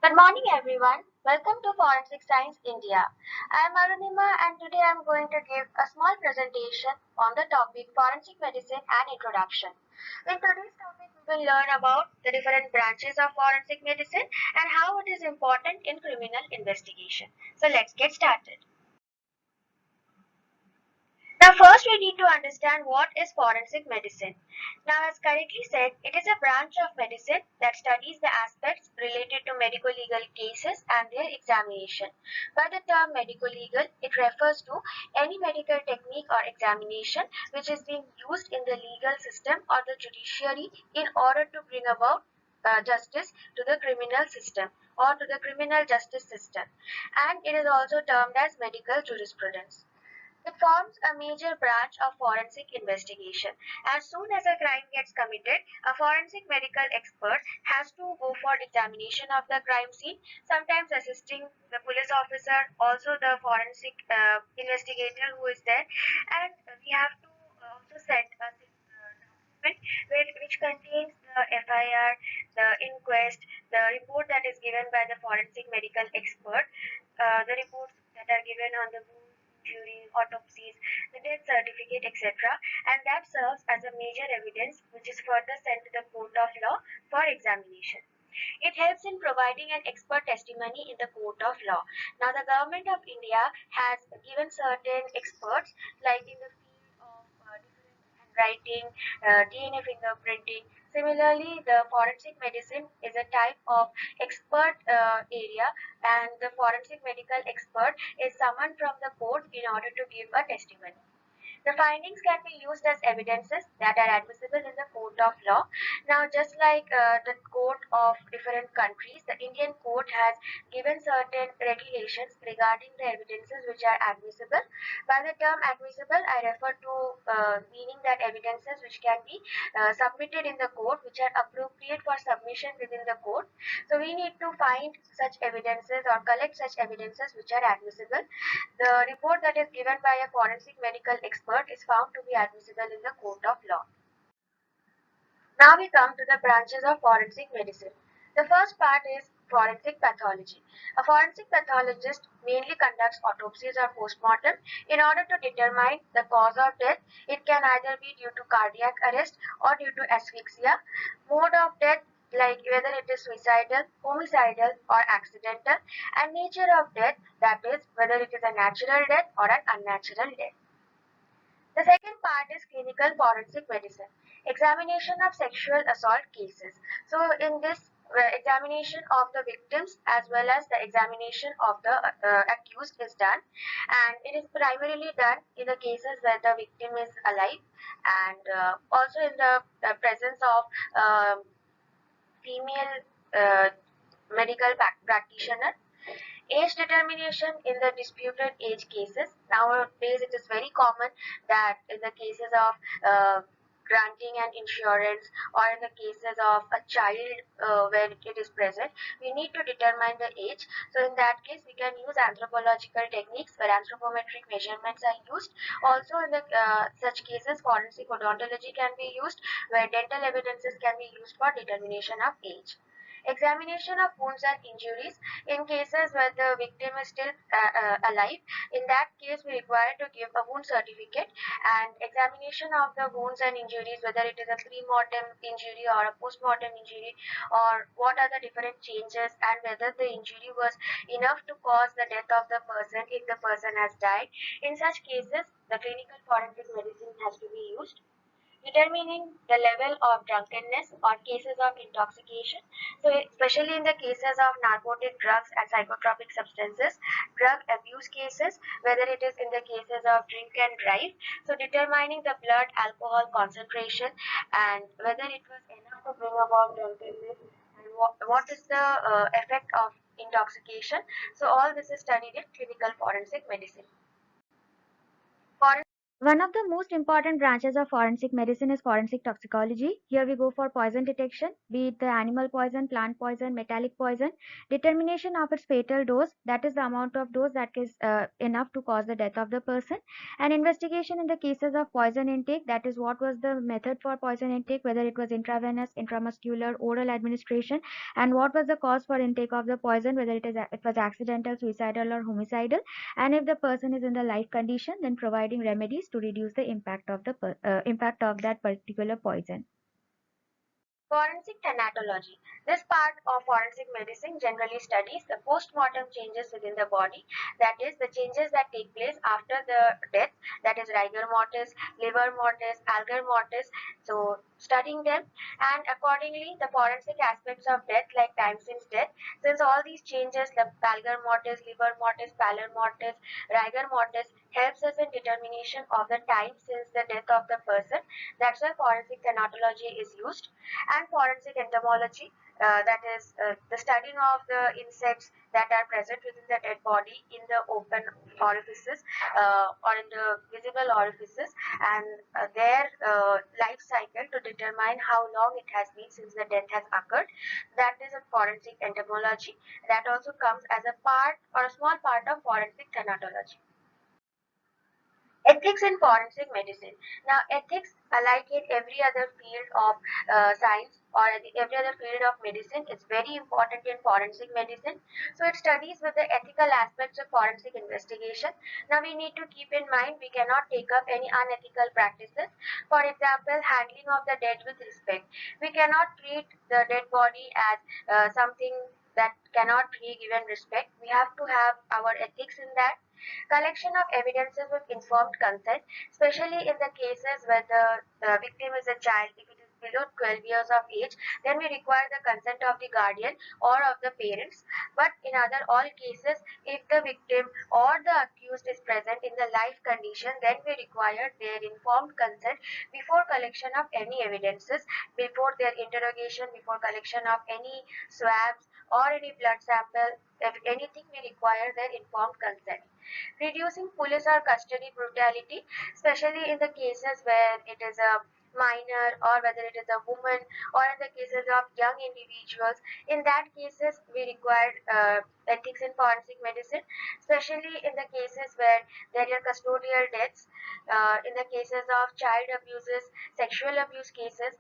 Good morning, everyone. Welcome to Forensic Science India. I am Arunima, and today I am going to give a small presentation on the topic forensic medicine and introduction. In today's topic, we will learn about the different branches of forensic medicine and how it is important in criminal investigation. So, let's get started. Now, first we need to understand what is forensic medicine. Now, as correctly said, it is a branch of medicine that studies the aspects related to medical legal cases and their examination. By the term medical legal, it refers to any medical technique or examination which is being used in the legal system or the judiciary in order to bring about justice to the criminal system or to the criminal justice system, and it is also termed as medical jurisprudence. It forms a major branch of forensic investigation. As soon as a crime gets committed, a forensic medical expert has to go for examination of the crime scene, sometimes assisting the police officer, also the forensic investigator who is there, and we have to also set a document which contains the FIR, the inquest, the report that is given by the forensic medical expert, the reports that are given on the wound, injury, autopsies, the death certificate, etc. And that serves as a major evidence which is further sent to the court of law for examination. It helps in providing an expert testimony in the court of law. Now, the government of India has given certain experts, like in the field of different handwriting, DNA fingerprinting. Similarly, the forensic medicine is a type of expert area, and the forensic medical expert is summoned from the court in order to give a testimony. The findings can be used as evidences that are admissible in the court of law. Now, just like the court of different countries, the Indian court has given certain regulations regarding the evidences which are admissible. By the term admissible, I refer to meaning that evidences which can be submitted in the court, which are appropriate for submission within the court. So, we need to find such evidences or collect such evidences which are admissible. The report that is given by a forensic medical expert is found to be admissible in the court of law. Now we come to the branches of forensic medicine. The first part is forensic pathology. A forensic pathologist mainly conducts autopsies or postmortem in order to determine the cause of death. It can either be due to cardiac arrest or due to asphyxia. Mode of death, like whether it is suicidal, homicidal, or accidental, and nature of death, that is whether it is a natural death or an unnatural death. The second part is clinical forensic medicine, examination of sexual assault cases. So, in this examination of the victims as well as the examination of the accused is done, and it is primarily done in the cases where the victim is alive, and also in the presence of female medical practitioner. Age determination in the disputed age cases. Nowadays, it is very common that in the cases of granting an insurance or in the cases of a child where it is present, we need to determine the age. So, in that case, we can use anthropological techniques where anthropometric measurements are used. Also, in the such cases, forensic odontology can be used, where dental evidences can be used for determination of age. Examination of wounds and injuries in cases where the victim is still alive. In that case, we require to give a wound certificate, and examination of the wounds and injuries, whether it is a pre-mortem injury or a post-mortem injury, or what are the different changes, and whether the injury was enough to cause the death of the person if the person has died. In such cases, the clinical forensic medicine has to be used. Determining the level of drunkenness or cases of intoxication. So, especially in the cases of narcotic drugs and psychotropic substances, drug abuse cases, whether it is in the cases of drink and drive. So, determining the blood alcohol concentration and whether it was enough to bring about drunkenness, and what is the effect of intoxication. So, all this is studied in clinical forensic medicine. One of the most important branches of forensic medicine is forensic toxicology. Here we go for poison detection, be it the animal poison, plant poison, metallic poison, determination of its fatal dose, that is the amount of dose that is enough to cause the death of the person, and investigation in the cases of poison intake, that is what was the method for poison intake, whether it was intravenous, intramuscular, oral administration, and what was the cause for intake of the poison, whether it was accidental, suicidal, or homicidal, and if the person is in the life condition, then providing remedies to reduce the impact of impact of that particular poison. Forensic thanatology. This part of forensic medicine generally studies the post-mortem changes within the body, that is, the changes that take place after the death, that is, rigor mortis, livor mortis, algor mortis. So, studying them, and accordingly, the forensic aspects of death, like time since death, since all these changes, the algor mortis, livor mortis, pallor mortis, rigor mortis, helps us in determination of the time since the death of the person. That's why forensic thanatology is used. And forensic entomology, that is the studying of the insects that are present within the dead body in the open orifices or in the visible orifices, and their life cycle to determine how long it has been since the death has occurred. That is a forensic entomology. That also comes as a part or a small part of forensic thanatology. Ethics in forensic medicine. Now, ethics, like in every other field of science or every other field of medicine, is very important in forensic medicine. So, it studies with the ethical aspects of forensic investigation. Now, we need to keep in mind we cannot take up any unethical practices. For example, handling of the dead with respect. We cannot treat the dead body as something that cannot be given respect. We have to have our ethics in that. Collection of evidences with informed consent, especially in the cases where the victim is a child. If it is below 12 years of age, then we require the consent of the guardian or of the parents. But in other all cases, if the victim or the accused is present in the life condition, then we require their informed consent before collection of any evidences, before their interrogation, before collection of any swabs or any blood sample. If anything, we require their informed consent. Reducing police or custody brutality, especially in the cases where it is a minor or whether it is a woman, or in the cases of young individuals. In that cases, we require ethics in forensic medicine, especially in the cases where there are custodial deaths, in the cases of child abuses, sexual abuse cases.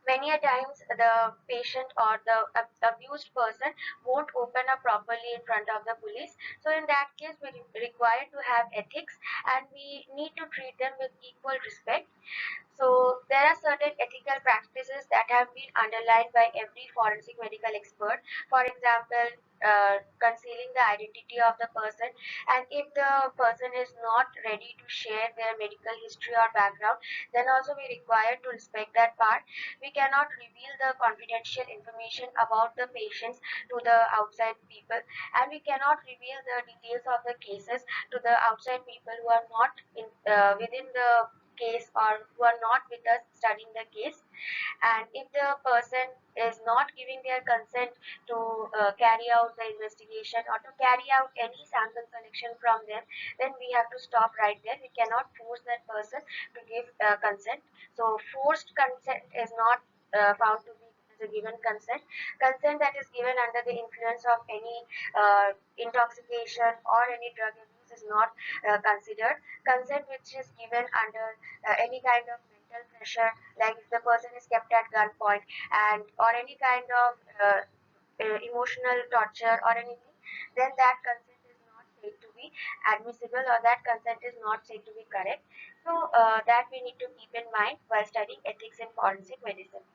Many a times the patient or the abused person won't open up properly in front of the police. So in that case, we require to have ethics, and we need to treat them with equal respect. So there are certain ethical practices that have been underlined by every forensic medical expert. For example, concealing the identity of the person, and if the person is not ready to share their medical history or background, then also we require to respect that part. We cannot reveal the confidential information about the patients to the outside people, and we cannot reveal the details of the cases to the outside people who are not within the case or who are not with us studying the case. And if the person is not giving their consent to carry out the investigation or to carry out any sample collection from them, then we have to stop right there. We cannot force that person to give consent. So forced consent is not found to be as a given consent. Consent that is given under the influence of any intoxication or any drug abuse is not considered. Consent which is given under any kind of mental pressure, like if the person is kept at gunpoint and or any kind of emotional torture or anything, then that consent is not said to be admissible, or that consent is not said to be correct. So that we need to keep in mind while studying ethics in forensic medicine.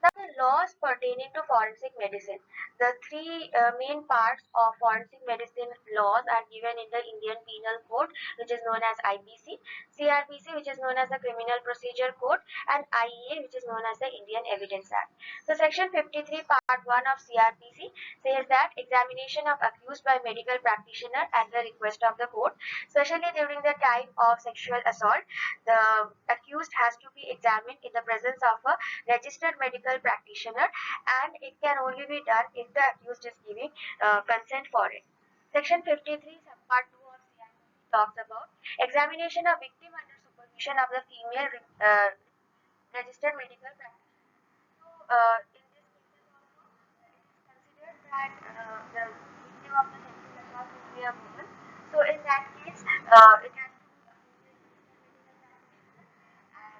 Now, the laws pertaining to forensic medicine. The three main parts of forensic medicine laws are given in the Indian Penal Code, which is known as IPC, CRPC, which is known as the Criminal Procedure Code, and IEA, which is known as the Indian Evidence Act. So, Section 53, Part 1 of CRPC says that examination of accused by medical practitioner at the request of the court, especially during the time of sexual assault, the accused has to be examined in the presence of a registered medical practitioner, and it can only be done if the accused is giving consent for it. Section 53, Subpart 2 of CIPC talks about examination of victim under supervision of the female registered medical practitioner. So, in this case also, it is considered that the victim of the sexual assault will be a woman. So, in that case, it has to be a female registered medical practitioner,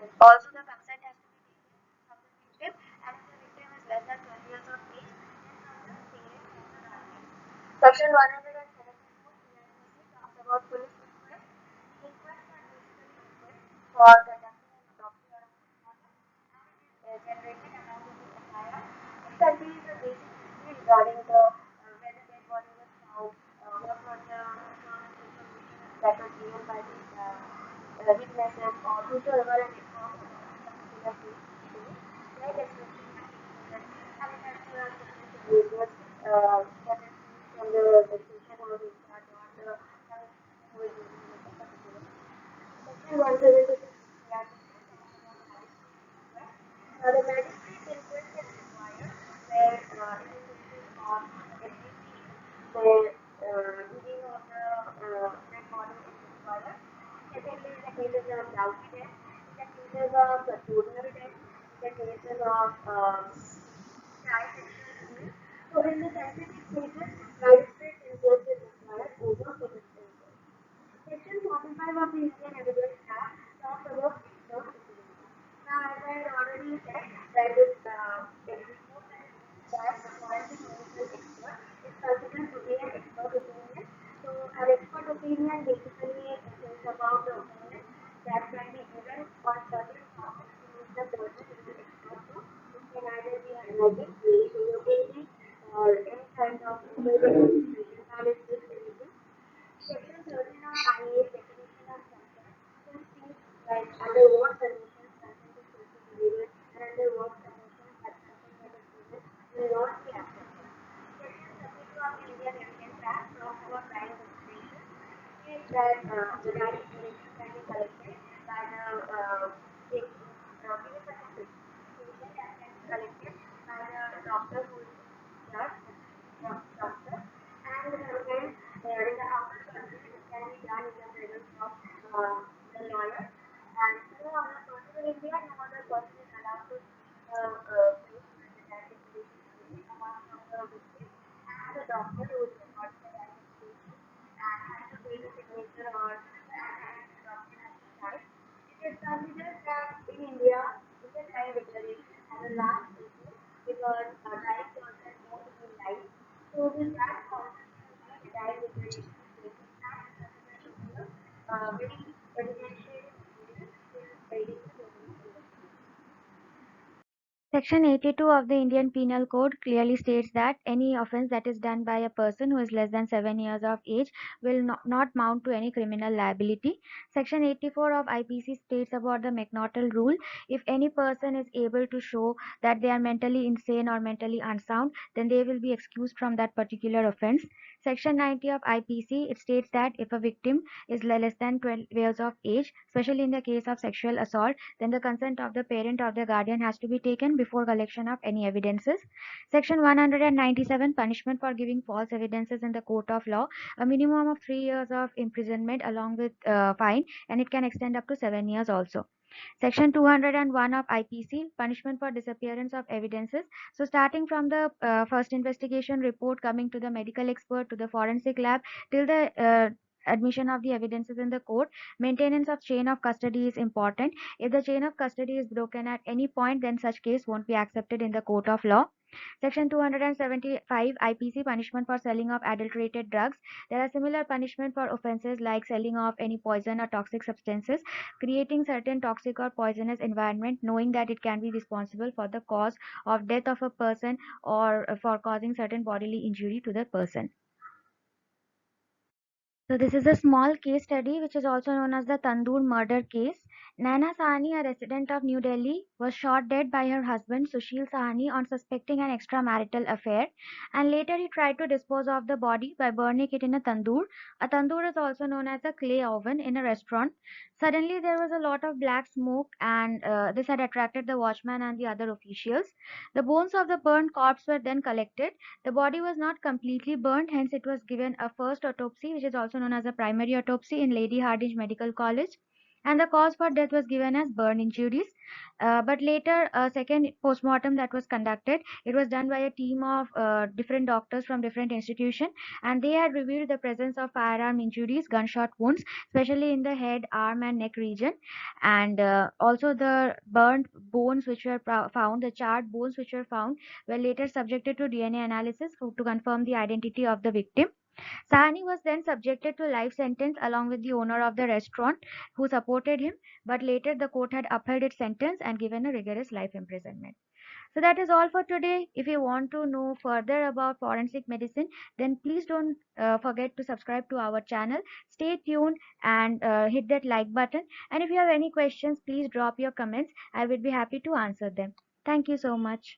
and also the consent has to be taken from the victim, and if the victim is less than 12 years of age, then from the parent or the guardian. Section 174 CIPC talks about police request. Requests are basically requests for conducting an autopsy or a postmortem, and it is generated along with the FIR. It contains the basic history regarding the where the dead body was found, what were the first information that was given by the witnesses or whosoever had informed about the particular case. Their description has to be given, and it has to have certain signatures, certain seals from the station house in charge or the who is dealing with the particular case. Section 176 CRPC talks about magistrate inquest. Now, the magistrate inquest is required where in the cases of SDPE, where digging of the dead body is required. Secondly, in the cases of dowry death, in the cases of custodial death, in the cases of child sexual abuse. So, in the sensitive cases, magistrate inquest is required over police inquest. Section 45 of the Indian Evidence Act talks about expert opinion. Now, as I had already said, that is report that the forensic medical expert is considered to be an expert opinion. So, an expert opinion basically says about the opinion that can be given on certain topics in which the person is an expert to. It can either be analytic, relational opinion, or any kind of investigation analysis, anything. Section 13 of IAS definition of consent. So it states like under what conditions consent is taken to given and under what conditions that consent that is given will not be accepted. Section 32 of the Indian Evidence Act talks about direct examination. It states that the direct examination can be collected by the giving certain specification that can be collected by the doctor who is in charge, the doctor, and sometimes in the outer country it can be done in the presence of the lawyer, and no other person in India, no other person is allowed to see the place where the direct examination is given apart from the victim and the doctor who is recording the direct examination and has to take a signature or and the doctor has to sign. It is considered that in India Indian time declaration has a large basis because direct consent won't be live. So with that concept in mind, the direct declaration is taken and is considered to be a very evidentiary material in aiding the criminal investigation. Section 82 of the Indian Penal Code clearly states that any offence that is done by a person who is less than 7 years of age will not mount to any criminal liability. Section 84 of IPC states about the McNaughton rule. If any person is able to show that they are mentally insane or mentally unsound, then they will be excused from that particular offence. Section 90 of IPC, it states that if a victim is less than 12 years of age, especially in the case of sexual assault, then the consent of the parent or the guardian has to be taken before collection of any evidences. Section 197, punishment for giving false evidences in the court of law, a minimum of 3 years of imprisonment along with fine, and it can extend up to 7 years also. Section 201 of IPC, punishment for disappearance of evidences. So starting from the first investigation report, coming to the medical expert, to the forensic lab, till the admission of the evidences in the court, maintenance of chain of custody is important. If the chain of custody is broken at any point, then such case won't be accepted in the court of law. Section 275 IPC, punishment for selling of adulterated drugs. There are similar punishment for offences like selling of any poison or toxic substances, creating certain toxic or poisonous environment, knowing that it can be responsible for the cause of death of a person or for causing certain bodily injury to the person. So this is a small case study which is also known as the Tandoor murder case. Naina Sahani, a resident of New Delhi, was shot dead by her husband Sushil Sahani on suspecting an extramarital affair, and later he tried to dispose of the body by burning it in a tandoor. A tandoor is also known as a clay oven in a restaurant. Suddenly there was a lot of black smoke, and this had attracted the watchman and the other officials. The bones of the burned corpse were then collected. The body was not completely burnt, hence it was given a first autopsy, which is also known as a primary autopsy in Lady Hardinge Medical College, and the cause for death was given as burn injuries. But later, a second postmortem that was conducted, it was done by a team of different doctors from different institutions, and they had revealed the presence of firearm injuries, gunshot wounds, especially in the head, arm, and neck region, and also the burnt bones which were found, the charred bones which were found, were later subjected to DNA analysis to confirm the identity of the victim. Sahani was then subjected to life sentence along with the owner of the restaurant who supported him, but later the court had upheld its sentence and given a rigorous life imprisonment. So that is all for today. If you want to know further about forensic medicine, then please don't forget to subscribe to our channel. Stay tuned and hit that like button. And if you have any questions, please drop your comments. I will be happy to answer them. Thank you so much.